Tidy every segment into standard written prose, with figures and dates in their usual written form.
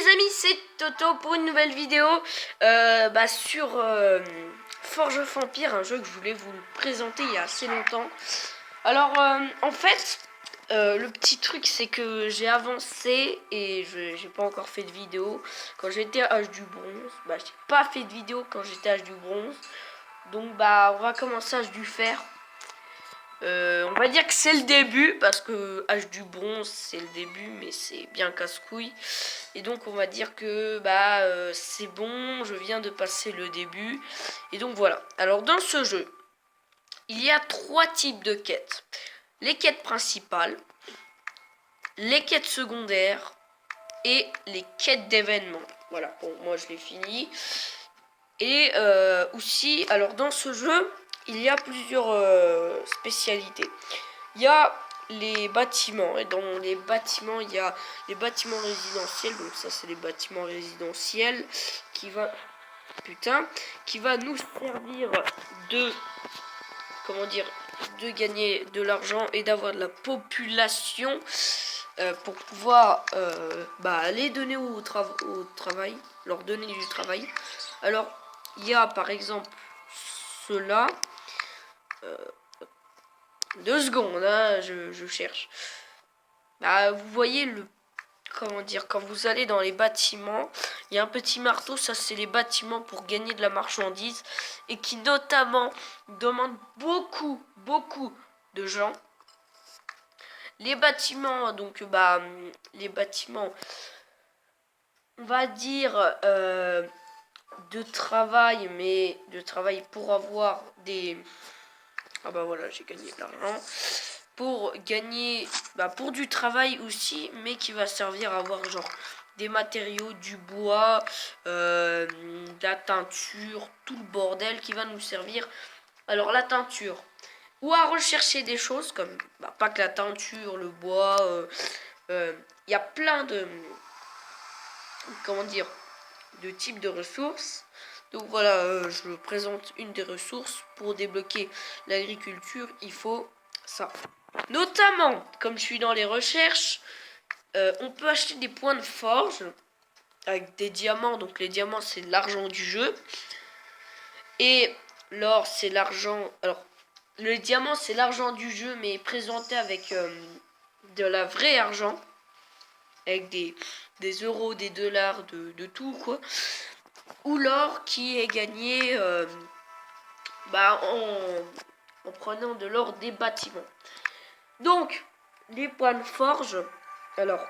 amis, c'est Toto pour une nouvelle vidéo sur Forge of Empire, un jeu que je voulais vous présenter il y a assez longtemps. Alors en fait, le petit truc c'est que j'ai avancé et j'ai pas encore fait de vidéo. Quand j'étais à Âge du Bronze, j'ai pas fait de vidéo quand j'étais à Âge du Bronze. Donc on va commencer à Âge du Fer. On va dire que c'est le début parce que Âge du Bronze c'est le début, mais c'est bien casse-couille. Et donc on va dire que c'est bon, je viens de passer le début. Et donc voilà. Alors dans ce jeu, il y a 3 types de quêtes. Les quêtes principales, les quêtes secondaires et les quêtes d'événements. Voilà, bon moi je l'ai fini. Et aussi, alors dans ce jeu, il y a plusieurs spécialités. Il y a les bâtiments, et dans les bâtiments, il y a les bâtiments résidentiels. Donc ça, c'est les bâtiments résidentiels qui va nous servir de, de gagner de l'argent et d'avoir de la population pour pouvoir aller donner au travail, leur donner du travail. Alors, il y a par exemple cela. 2 secondes, hein, je cherche. Vous voyez quand vous allez dans les bâtiments, il y a un petit marteau, ça c'est les bâtiments pour gagner de la marchandise et qui notamment demande beaucoup de gens. Les bâtiments, donc les bâtiments, on va dire de travail, mais de travail pour avoir des... voilà, j'ai gagné de l'argent. Pour gagner, pour du travail aussi, mais qui va servir à avoir genre des matériaux, du bois, de la teinture, tout le bordel qui va nous servir. Alors la teinture, ou à rechercher des choses comme, pas que la teinture, le bois, y a plein de, de types de ressources. Donc voilà, je présente une des ressources. Pour débloquer l'agriculture, il faut ça. Notamment, comme je suis dans les recherches, on peut acheter des points de forge avec des diamants. Donc les diamants, c'est l'argent du jeu. Et l'or, c'est l'argent... Alors, le diamant, c'est l'argent du jeu, mais présenté avec de la vraie argent. Avec des euros, des dollars, de tout, quoi. Ou l'or qui est gagné en prenant de l'or des bâtiments. Donc, les points de forge, alors,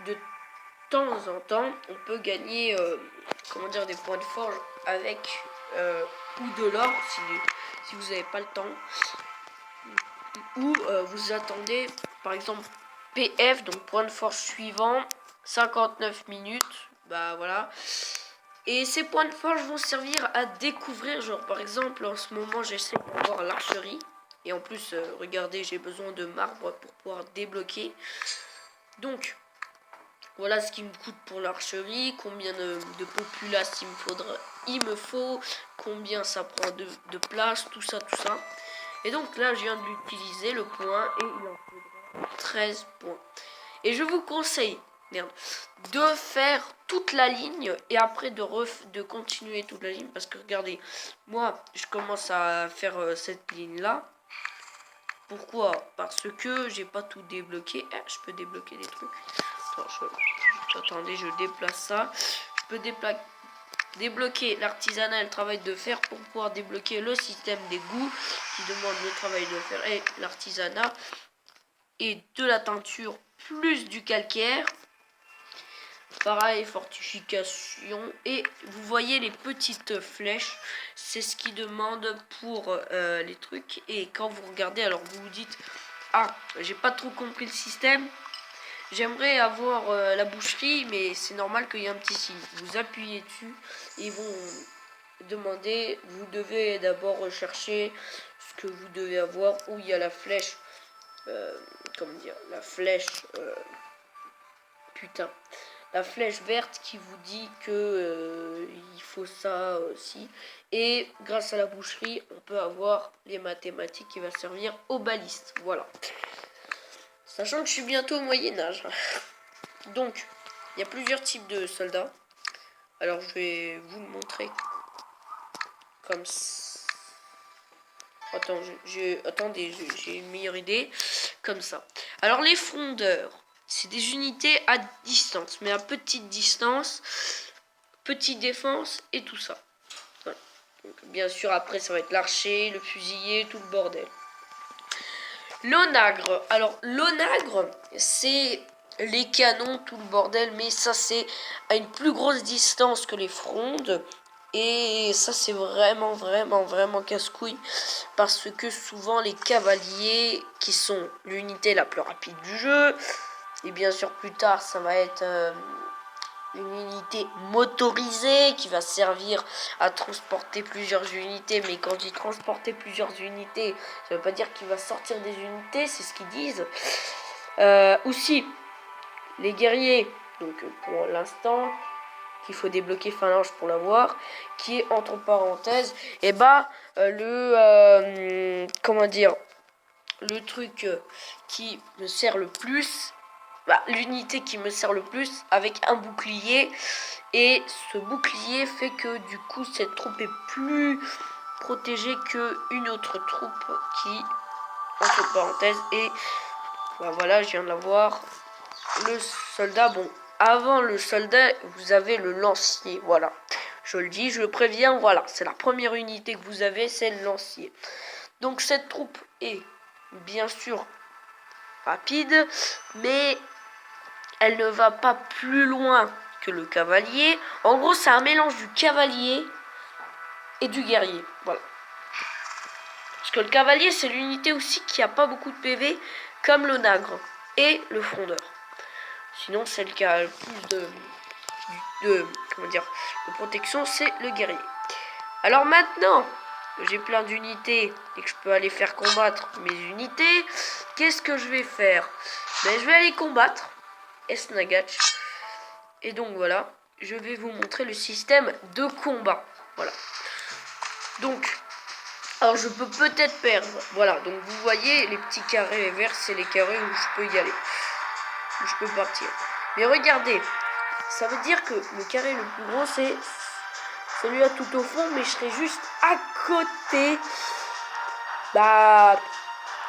de temps en temps, on peut gagner, des points de forge avec ou de l'or, si vous n'avez pas le temps. Ou vous attendez, par exemple, PF, donc point de forge suivant, 59 minutes, voilà. Et ces points de forge vont servir à découvrir, genre par exemple, en ce moment, j'essaie d'avoir l'archerie. Et en plus, regardez, j'ai besoin de marbre pour pouvoir débloquer. Donc, voilà ce qui me coûte pour l'archerie, combien de population il me faut, combien ça prend de place, tout ça. Et donc là, je viens de l'utiliser, le point, et il en faudra 13 points. Et je vous conseille de faire toute la ligne et après de continuer toute la ligne. Parce que regardez, moi, je commence à faire cette ligne-là. Pourquoi? Parce que j'ai pas tout débloqué. Je peux débloquer des trucs. Attendez, je déplace ça. Je peux débloquer l'artisanat et le travail de fer pour pouvoir débloquer le système d'égout qui demande le travail de fer et l'artisanat et de la teinture plus du calcaire. Pareil, fortification. Et vous voyez les petites flèches, c'est ce qui demande pour les trucs. Et quand vous regardez, alors vous vous dites, j'ai pas trop compris le système. J'aimerais avoir la boucherie, mais c'est normal qu'il y ait un petit signe. Vous appuyez dessus, ils vont demander, vous devez d'abord rechercher ce que vous devez avoir, où il y a la flèche, la flèche verte qui vous dit que il faut ça aussi. Et grâce à la boucherie, on peut avoir les mathématiques qui va servir aux balistes. Voilà. Sachant que je suis bientôt au Moyen-Âge. Donc, Il y a plusieurs types de soldats. Alors je vais vous le montrer comme ça. Attends, attendez, j'ai une meilleure idée. Comme ça. Alors les frondeurs, c'est des unités à distance, mais à petite distance, petite défense et tout ça. Voilà. Donc, bien sûr, après ça va être l'archer, le fusilier, tout le bordel. L'onagre. Alors l'onagre, c'est les canons, tout le bordel, mais ça c'est à une plus grosse distance que les frondes. Et ça c'est vraiment casse-couille. Parce que souvent les cavaliers, qui sont l'unité la plus rapide du jeu, et bien sûr plus tard ça va être une unité motorisée qui va servir à transporter plusieurs unités. Mais quand je dis transporter plusieurs unités, ça veut pas dire qu'il va sortir des unités, c'est ce qu'ils disent. Aussi, les guerriers, donc pour l'instant, qu'il faut débloquer phalange pour l'avoir, qui est entre parenthèses, et comment dire, le truc qui me sert le plus, l'unité qui me sert le plus avec un bouclier. Et ce bouclier fait que du coup cette troupe est plus protégée qu'une autre troupe qui, entre parenthèses, et voilà, je viens de l'avoir. Le soldat, bon, avant le soldat, vous avez le lancier, voilà. Je le dis, je le préviens, voilà, c'est la première unité que vous avez, c'est le lancier. Donc cette troupe est bien sûr rapide, mais elle ne va pas plus loin que le cavalier. En gros, c'est un mélange du cavalier et du guerrier, voilà. Parce que le cavalier, c'est l'unité aussi qui a pas beaucoup de PV, comme l'onagre et le frondeur. Sinon, celle qui a le plus de protection, c'est le guerrier. Alors maintenant que j'ai plein d'unités et que je peux aller faire combattre mes unités, qu'est-ce que je vais faire? Je vais aller combattre Esnagach. Et donc voilà, je vais vous montrer le système de combat. Voilà. Donc, alors je peux peut-être perdre. Voilà, donc vous voyez, les petits carrés verts, c'est les carrés où je peux y aller. Où je peux partir. Mais regardez, ça veut dire que le carré le plus gros, c'est celui-là tout au fond, mais je serai juste à côté.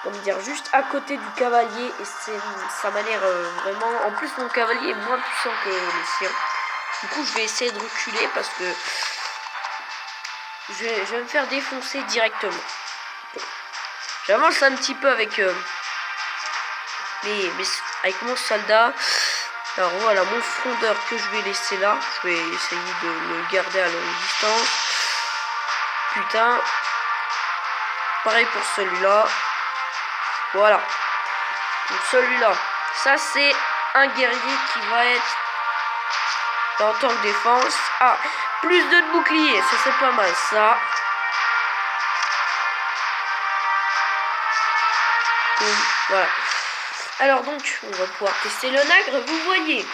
Comment dire, juste à côté du cavalier. Et ça m'a l'air vraiment... En plus, mon cavalier est moins puissant que le sien. Du coup, je vais essayer de reculer parce que je vais me faire défoncer directement. Bon. J'avance un petit peu avec avec mon soldat. Alors voilà, mon frondeur que je vais laisser là. Je vais essayer de le garder à longue distance. Putain. Pareil pour celui-là. Voilà. Donc celui-là, ça c'est un guerrier qui va être en tant que défense. Ah, plus de bouclier, ça c'est pas mal ça. Voilà. Alors donc, on va pouvoir tester le nagre. Vous voyez,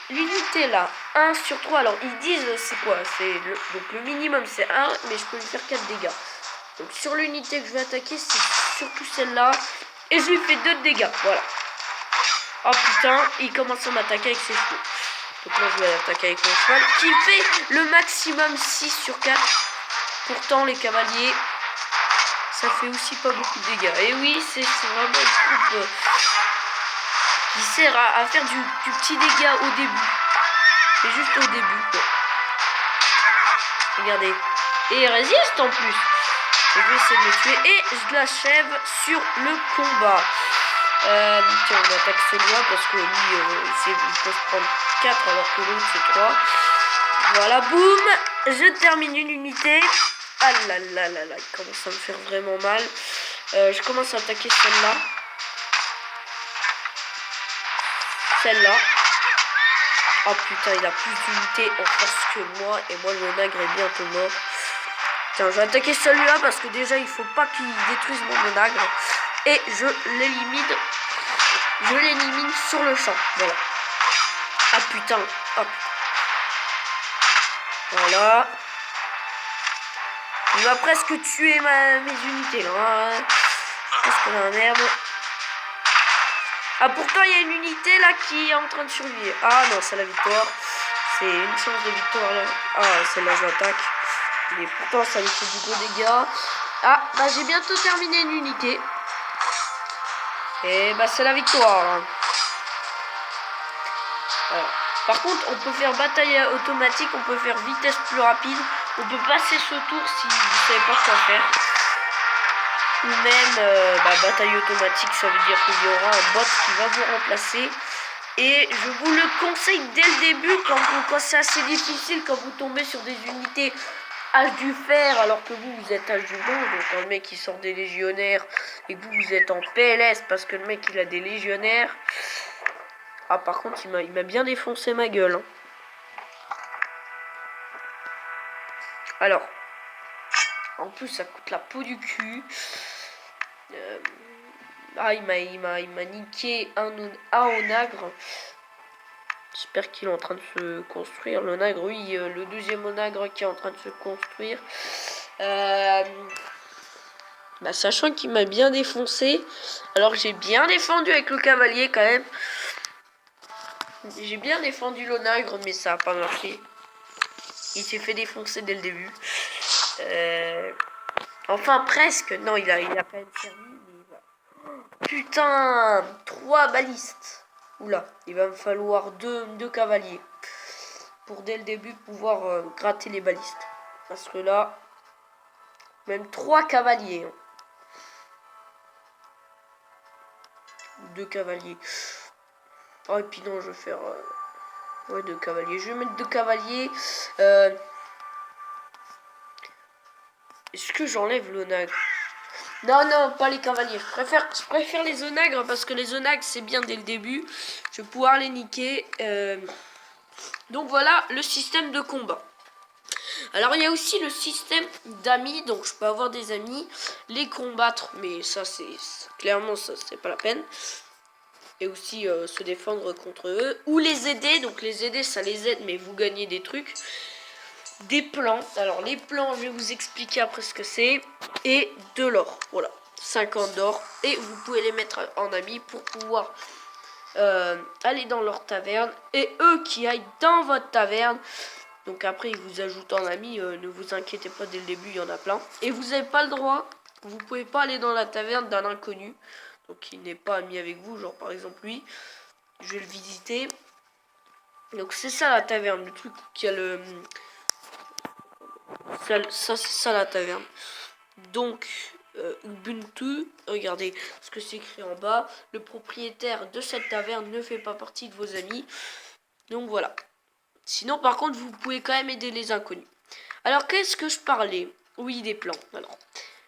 l'unité là, 1 sur 3. Alors ils disent c'est quoi? Donc le minimum c'est 1, mais je peux lui faire 4 dégâts. Donc sur l'unité que je vais attaquer, c'est surtout celle-là. Et je lui fais 2 dégâts, voilà. Oh putain, il commence à m'attaquer avec ses chevaux. Donc là je vais l'attaquer avec mon cheval, qui fait le maximum 6 sur 4. Pourtant les cavaliers, ça fait aussi pas beaucoup de dégâts. Et oui, c'est vraiment une troupe qui sert à faire du petit dégât au début. Mais juste au début, quoi. Regardez. Et il résiste en plus. Je vais essayer de le tuer et je l'achève sur le combat. Tiens, on attaque celui-là parce que lui, il peut se prendre 4 alors que l'autre c'est 3. Voilà, boum. Je termine une unité. Ah là là là là, il commence à me faire vraiment mal. Je commence à attaquer celle-là. Celle-là. Oh putain, il a plus d'unités en force que moi. Et moi, le nagre est bientôt mort. Tiens, je vais attaquer celui-là parce que déjà, il faut pas qu'il détruise mon nagre. Et je l'élimine. Je l'élimine sur le champ. Voilà. Ah putain. Hop. Voilà. Il va presque tuer mes unités là. Presque la merde. Ah, pourtant, il y a une unité là qui est en train de survivre. Ah non, c'est la victoire. C'est une chance de victoire là. Ah, c'est là, j'attaque. Mais pourtant, ça lui fait du gros dégâts. Ah, bah j'ai bientôt terminé une unité. Et bah c'est la victoire. Hein. Voilà. Par contre, on peut faire bataille automatique, on peut faire vitesse plus rapide. On peut passer ce tour si vous savez pas quoi faire. Ou même bataille automatique, ça veut dire qu'il y aura un bot qui va vous remplacer. Et je vous le conseille dès le début, quand c'est assez difficile, quand vous tombez sur des unités H du fer, alors que vous êtes H du bronze, donc un mec qui sort des légionnaires, et que vous êtes en PLS parce que le mec il a des légionnaires. Ah par contre il m'a bien défoncé ma gueule. Hein. Alors, en plus ça coûte la peau du cul. Ah il m'a niqué un onagre. J'espère qu'il est en train de se construire. L'onagre, oui, le deuxième onagre qui est en train de se construire. Sachant qu'il m'a bien défoncé. Alors j'ai bien défendu avec le cavalier quand même. J'ai bien défendu l'onagre, mais ça n'a pas marché. Il s'est fait défoncer dès le début. Enfin presque. Non, il a quand même servi. Mais voilà. Putain, 3 balistes. Oula, il va me falloir deux cavaliers. Pour dès le début pouvoir gratter les balistes. Parce que là, même 3 cavaliers. Hein. 2 cavaliers. Oh, et puis non, je vais faire... ouais, 2 cavaliers. Je vais mettre 2 cavaliers. Est-ce que j'enlève l'onagre? Non, pas les cavaliers. Je préfère les onagres parce que les onagres, c'est bien dès le début. Je vais pouvoir les niquer. Donc voilà le système de combat. Alors il y a aussi le système d'amis, donc je peux avoir des amis, les combattre, mais ça c'est clairement ça c'est pas la peine. Et aussi se défendre contre eux, ou les aider, donc les aider ça les aide mais vous gagnez des trucs. Des plans, alors les plans je vais vous expliquer après ce que c'est, et de l'or, voilà, 50 d'or, et vous pouvez les mettre en amis pour pouvoir aller dans leur taverne, et eux qui aillent dans votre taverne. Donc après, ils vous ajoutent en ami, ne vous inquiétez pas, dès le début, il y en a plein. Et vous n'avez pas le droit, vous pouvez pas aller dans la taverne d'un inconnu. Donc il n'est pas ami avec vous, genre par exemple lui. Je vais le visiter. Donc c'est ça la taverne, le truc qui a le... Ça c'est ça la taverne. Donc Ubuntu, regardez ce que c'est écrit en bas. Le propriétaire de cette taverne ne fait pas partie de vos amis. Donc voilà. Sinon, par contre, vous pouvez quand même aider les inconnus. Alors, qu'est-ce que je parlais? Oui, des plans. Alors,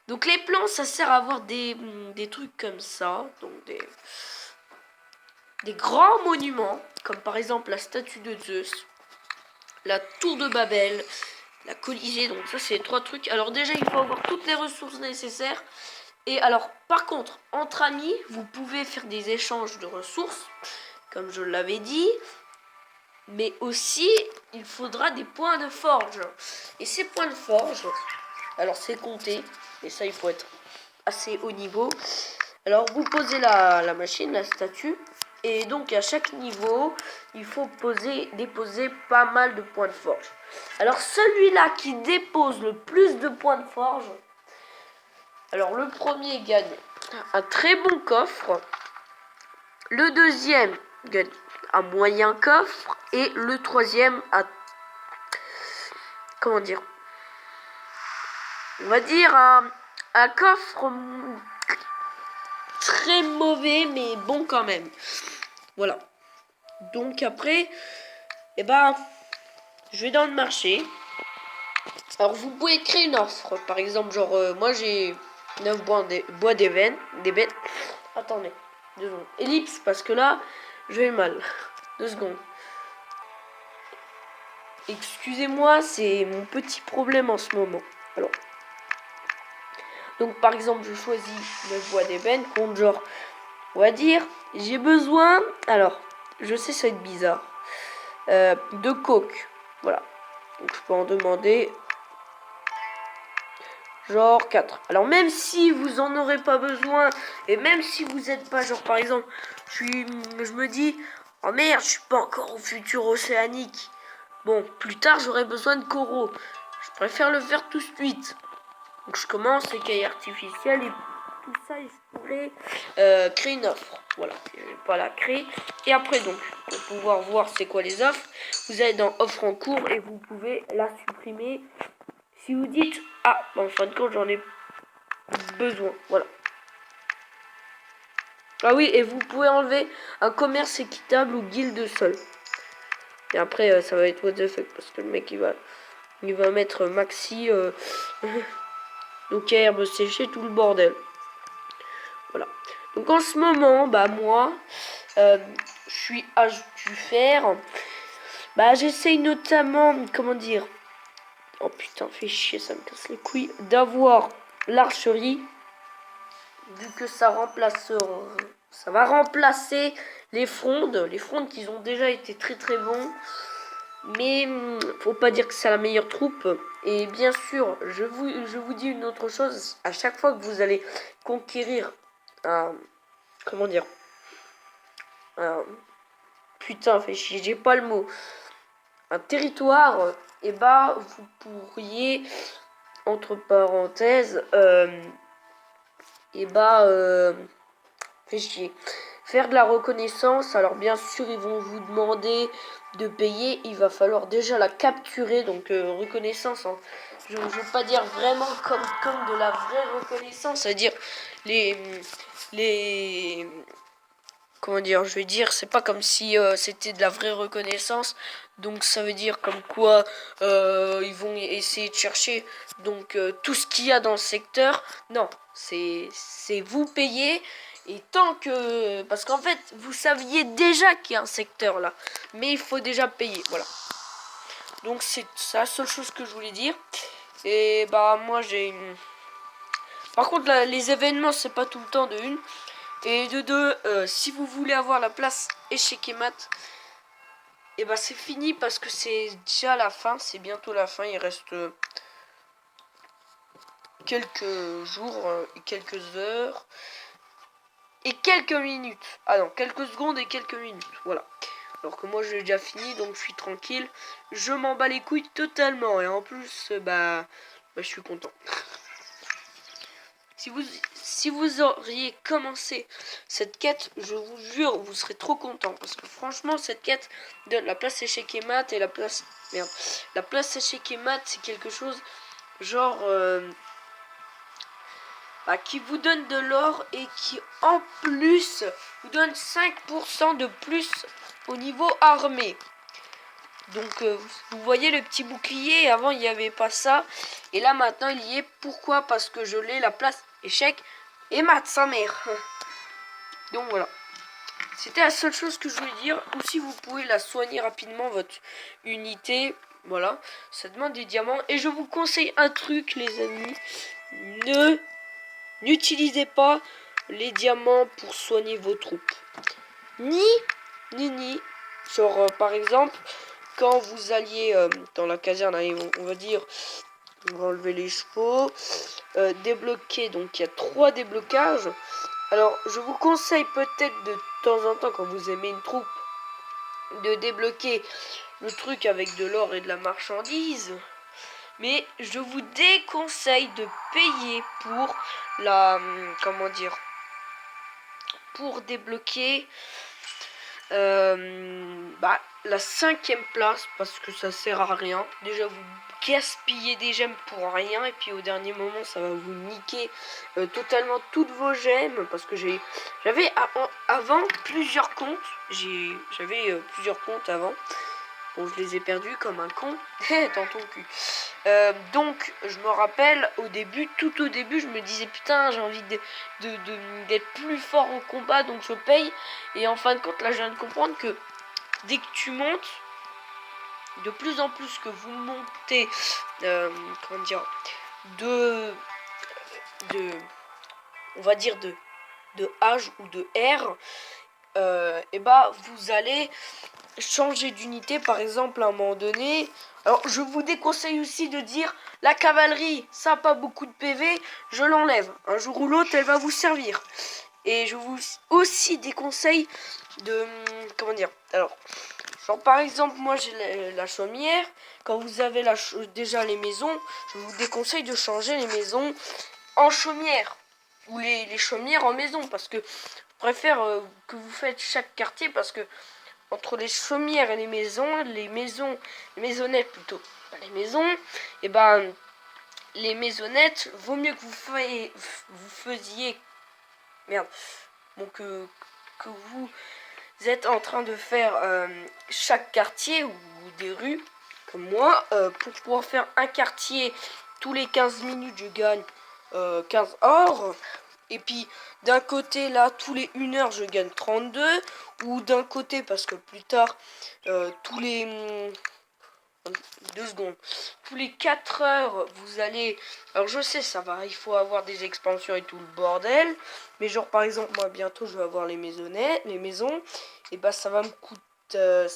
donc les plans, ça sert à avoir des trucs comme ça. Donc, des grands monuments, comme par exemple la statue de Zeus, la tour de Babel, la Colisée. Donc ça, c'est 3 trucs. Alors déjà, il faut avoir toutes les ressources nécessaires. Et alors, par contre, entre amis, vous pouvez faire des échanges de ressources, comme je l'avais dit. Mais aussi, il faudra des points de forge. Et ces points de forge, alors c'est compté, mais ça il faut être assez haut niveau. Alors vous posez la machine, la statue, et donc à chaque niveau, il faut déposer pas mal de points de forge. Alors celui-là qui dépose le plus de points de forge, alors le premier gagne un très bon coffre, le deuxième gagne un moyen coffre, et le troisième a, comment dire, on va dire un coffre très mauvais mais bon quand même. Voilà. Donc après, eh ben, je vais dans le marché. Alors vous pouvez créer une offre, par exemple genre moi j'ai 9 bois d'ébène. Attendez, 2 secondes. Ellipse parce que là je vais mal. 2 secondes. Excusez-moi, c'est mon petit problème en ce moment. Alors, donc par exemple, je choisis 9 bois d'ébène contre genre, on va dire, j'ai besoin, alors, je sais ça va être bizarre, de coke. Voilà. Donc je peux en demander. genre 4. Alors même si vous en aurez pas besoin, et même si vous n'êtes pas genre par exemple, je me dis, oh merde, je suis pas encore au futur océanique. Bon, plus tard j'aurai besoin de coraux. Je préfère le faire tout de suite. Donc je commence écailles artificielles et tout ça, et je pourrais créer une offre. Voilà, je vais pas la créer. Et après donc, pour pouvoir voir c'est quoi les offres, vous allez dans offre en cours et vous pouvez la supprimer. Si vous dites, ah, en fin de compte j'en ai besoin, voilà. Ah oui, et vous pouvez enlever un commerce équitable ou guilde seul. Et après ça va être what the fuck, parce que le mec il va mettre maxi donc herbe séchée, tout le bordel. Voilà. Donc en ce moment, bah moi, je suis âge du fer. Bah j'essaye notamment, comment dire, oh putain, fait chier, ça me casse les couilles, d'avoir l'archerie, vu que ça va remplacer les frondes qui ont déjà été très très bons. Mais faut pas dire que c'est la meilleure troupe. Et bien sûr, je vous dis une autre chose. À chaque fois que vous allez conquérir un... Comment dire, un... Putain, fait chier, j'ai pas le mot. Un territoire, et bah, vous pourriez, entre parenthèses, et bah, fait chier. Faire de la reconnaissance, alors bien sûr ils vont vous demander de payer, il va falloir déjà la capturer, donc reconnaissance, hein. Je ne veux pas dire vraiment comme de la vraie reconnaissance, c'est-à-dire les comment dire, je vais dire, c'est pas comme si c'était de la vraie reconnaissance, donc ça veut dire comme quoi ils vont essayer de chercher donc tout ce qu'il y a dans le secteur. Non, c'est vous payez. Et tant que... Parce qu'en fait, vous saviez déjà qu'il y a un secteur là. Mais il faut déjà payer, voilà. Donc c'est la seule chose que je voulais dire. Et bah moi j'ai... Par contre, là, les événements, c'est pas tout le temps de une. Et de deux, si vous voulez avoir la place échec et mat, et bah c'est fini parce que c'est déjà la fin. C'est bientôt la fin. Il reste quelques jours et quelques heures. Et quelques minutes. Ah non, quelques secondes et quelques minutes. Voilà. Alors que moi, j'ai déjà fini, donc je suis tranquille. Je m'en bats les couilles totalement. Et en plus, bah je suis content. Si vous auriez commencé cette quête, je vous jure, vous serez trop content. Parce que franchement, cette quête donne la place échec et mat et la place... Merde. La place échec et mat, c'est quelque chose genre... qui vous donne de l'or et qui en plus vous donne 5% de plus au niveau armé. Donc vous voyez le petit bouclier, avant il n'y avait pas ça. Et là maintenant il y est. Pourquoi? Parce que je l'ai la place échec et mat sa mère. Donc voilà. C'était la seule chose que je voulais dire. Ou si vous pouvez la soigner rapidement votre unité. Voilà. Ça demande des diamants. Et je vous conseille un truc les amis. N'utilisez pas les diamants pour soigner vos troupes. Ni. Genre, par exemple, quand vous alliez dans la caserne, allez, on va dire, on va enlever les chevaux, débloquer, donc il y a 3 déblocages. Alors, je vous conseille peut-être de temps en temps, quand vous aimez une troupe, de débloquer le truc avec de l'or et de la marchandise. Mais je vous déconseille de payer pour la... Comment dire? Pour débloquer la 5e place, parce que ça sert à rien. Déjà, vous gaspillez des gemmes pour rien. Et puis au dernier moment, ça va vous niquer totalement toutes vos gemmes. Parce que j'avais avant plusieurs comptes. J'avais plusieurs comptes avant. Bon, je les ai perdus comme un con. Dans ton cul. Donc, je me rappelle, tout au début, je me disais, putain, j'ai envie d'être plus fort en combat, donc je paye. Et en fin de compte, là, je viens de comprendre que dès que tu montes, de plus en plus que vous montez, comment dire, on va dire de H ou de R, et bah vous allez changer d'unité, par exemple à un moment donné. Alors je vous déconseille aussi de dire la cavalerie ça a pas beaucoup de PV, je l'enlève, un jour ou l'autre elle va vous servir. Et je vous aussi déconseille de comment dire, alors genre par exemple moi j'ai la chaumière, quand vous avez déjà les maisons, je vous déconseille de changer les maisons en chaumière ou les chaumières en maison, parce que je préfère que vous faites chaque quartier, parce que entre les chaumières et les maisonnettes plutôt, pas les maisons, et ben les maisonnettes, vaut mieux que vous faisiez, merde, bon que vous êtes en train de faire chaque quartier ou des rues, comme moi, pour pouvoir faire un quartier tous les 15 minutes, je gagne 15 or. Et puis d'un côté là, tous les 1 heure, je gagne 32. Ou d'un côté, parce que plus tard, tous les 2 secondes, tous les 4 heures, vous allez... Alors je sais, ça va, il faut avoir des expansions et tout le bordel. Mais genre par exemple, moi bientôt, je vais avoir les maisons. Et bah ça va me coûter...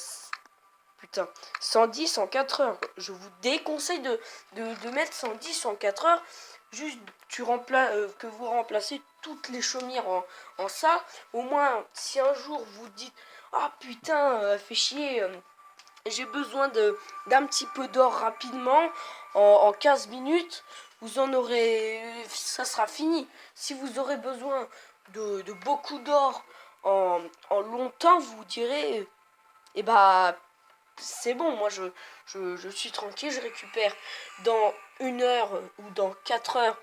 putain, 110 en 4 heures. Je vous déconseille de mettre 110 en 4 heures. Juste que vous remplacez toutes les chaumières en ça. Au moins, si un jour vous dites ah putain, fait chier, j'ai besoin d'un petit peu d'or rapidement, en 15 minutes, vous en aurez, ça sera fini. Si vous aurez besoin de beaucoup d'or en longtemps, vous direz, eh bah, c'est bon, moi je suis tranquille, je récupère dans 1 heure ou dans 4 heures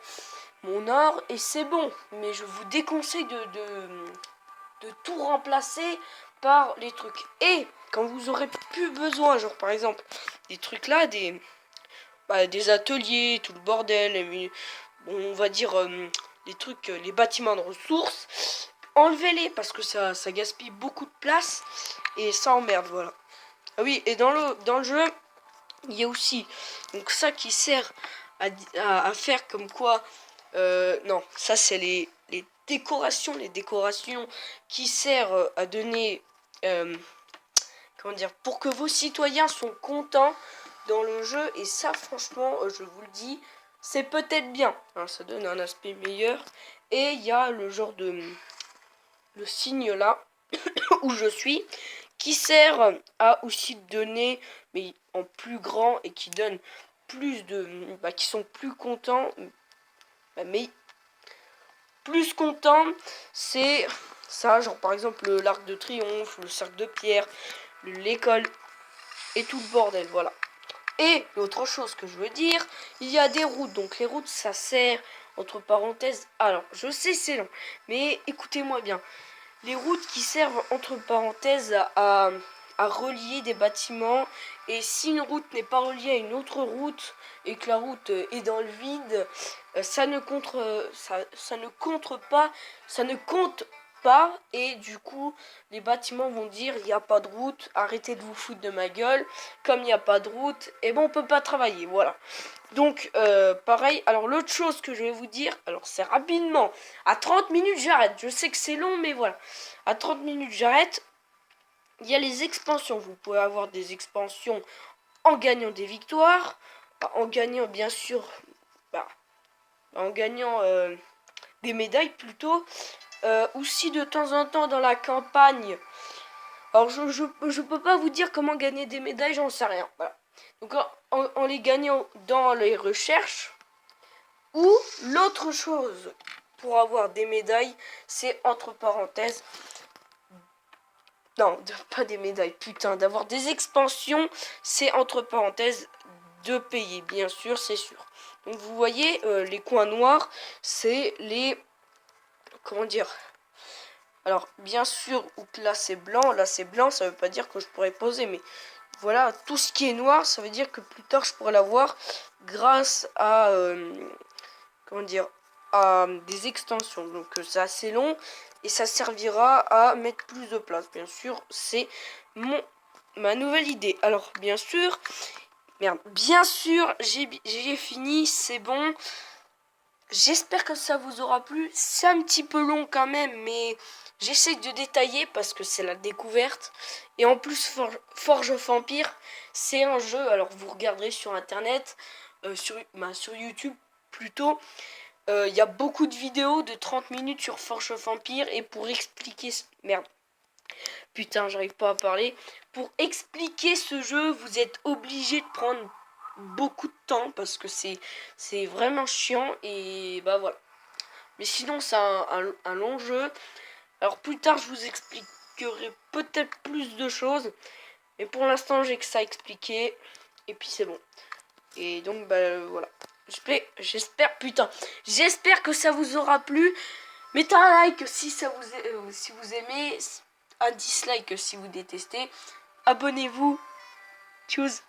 mon or et c'est bon. Mais je vous déconseille de tout remplacer par les trucs. Et quand vous aurez plus besoin, genre par exemple des trucs là, des ateliers, tout le bordel, bon, on va dire les trucs, les bâtiments de ressources, enlevez-les parce que ça gaspille beaucoup de place et ça emmerde, voilà. Ah oui, et dans le jeu, il y a aussi donc ça qui sert à faire comme quoi... non, ça c'est les décorations. Les décorations qui servent à donner... comment dire, pour que vos citoyens sont contents dans le jeu. Et ça, franchement, je vous le dis, c'est peut-être bien. Hein, ça donne un aspect meilleur. Et il y a le genre de... le signe là, où je suis, qui sert à aussi donner, mais en plus grand, et qui donne plus de... qui sont plus contents. Mais plus contents, c'est ça, genre par exemple l'arc de triomphe, le cercle de pierre, l'école et tout le bordel, voilà. Et l'autre chose que je veux dire, il y a des routes. Donc les routes, ça sert, entre parenthèses... Alors, je sais, c'est long, mais écoutez-moi bien. Les routes qui servent, entre parenthèses, à relier des bâtiments. Et si une route n'est pas reliée à une autre route, et que la route est dans le vide, ça ne compte pas. Et du coup, les bâtiments vont dire il n'y a pas de route, arrêtez de vous foutre de ma gueule. Comme il n'y a pas de route, et bon, on peut pas travailler, voilà. Donc, pareil. Alors, l'autre chose que je vais vous dire, alors c'est rapidement. À 30 minutes, j'arrête. Je sais que c'est long, mais voilà. À 30 minutes, j'arrête. Il y a les expansions. Vous pouvez avoir des expansions en gagnant des victoires. En gagnant, bien sûr, en gagnant des médailles plutôt. Aussi, de temps en temps, dans la campagne. Alors, je peux pas vous dire comment gagner des médailles, j'en sais rien. Voilà. Donc, en les gagnant dans les recherches. Ou l'autre chose pour avoir des médailles, c'est entre parenthèses... Non, pas des médailles, putain, d'avoir des expansions, c'est entre parenthèses de payer, bien sûr, c'est sûr. Donc vous voyez, les coins noirs, c'est les... Comment dire? Alors, bien sûr, là c'est blanc, ça veut pas dire que je pourrais poser, mais voilà, tout ce qui est noir, ça veut dire que plus tard je pourrais l'avoir grâce à... comment dire, à des extensions. Donc c'est assez long et ça servira à mettre plus de place. Bien sûr, c'est ma nouvelle idée. Alors bien sûr, j'ai fini, c'est bon. J'espère que ça vous aura plu. C'est un petit peu long quand même, mais J'essaye de détailler parce que c'est la découverte. Et en plus, Forge of Empire, c'est un jeu, alors vous regarderez sur internet, sur YouTube plutôt. Il y a beaucoup de vidéos de 30 minutes sur Forge of Empire. Et pour expliquer... Merde. Putain, j'arrive pas à parler. Pour expliquer ce jeu, vous êtes obligé de prendre beaucoup de temps parce que c'est vraiment chiant. Et bah voilà. Mais sinon, c'est un long jeu. Alors plus tard, je vous expliquerai peut-être plus de choses. Mais pour l'instant, j'ai que ça à expliquer. Et puis c'est bon. Et donc, bah voilà. J'espère que ça vous aura plu. Mettez un like si si vous aimez. Un dislike si vous détestez. Abonnez-vous. Tchuss.